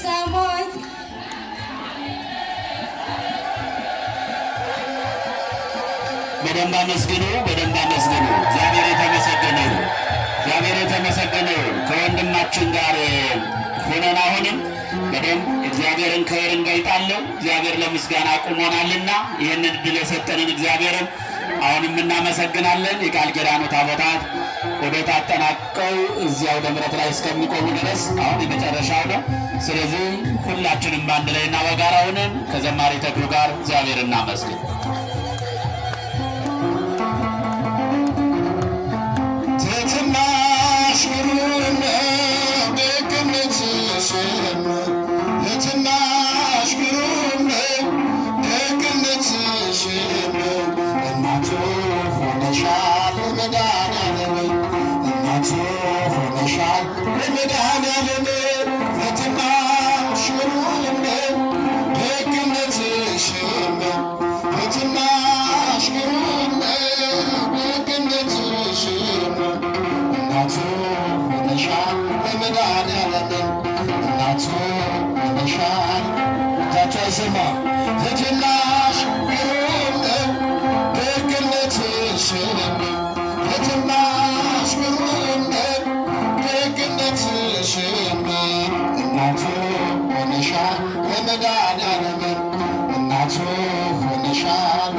ሰማዕት በደንብ አመስግኑ፣ በደንብ አመስግኑ። እግዚአብሔር የተመሰገነ ይሁን፣ እግዚአብሔር የተመሰገነ ይሁን። ከወንድማችን ጋር ሆነን አሁንም በደንብ እግዚአብሔርን ክብር እንገልጣለን። እግዚአብሔር ለምስጋና አቁሞናልና ይህንን ዕድል የሰጠንን እግዚአብሔርን አሁንም እናመሰግናለን። የቃል ኪዳኑ ታቦታት ዑደት አጠናቀው እዚያው ደብረት ላይ እስከሚቆሙ ድረስ አሁን የመጨረሻው ነው። ስለዚህ ሁላችንም በአንድ ላይ እና በጋራ ሆነን ከዘማሪ ተክሉ ጋር እግዚአብሔር እናመስግን። እናቱ ሆነሻል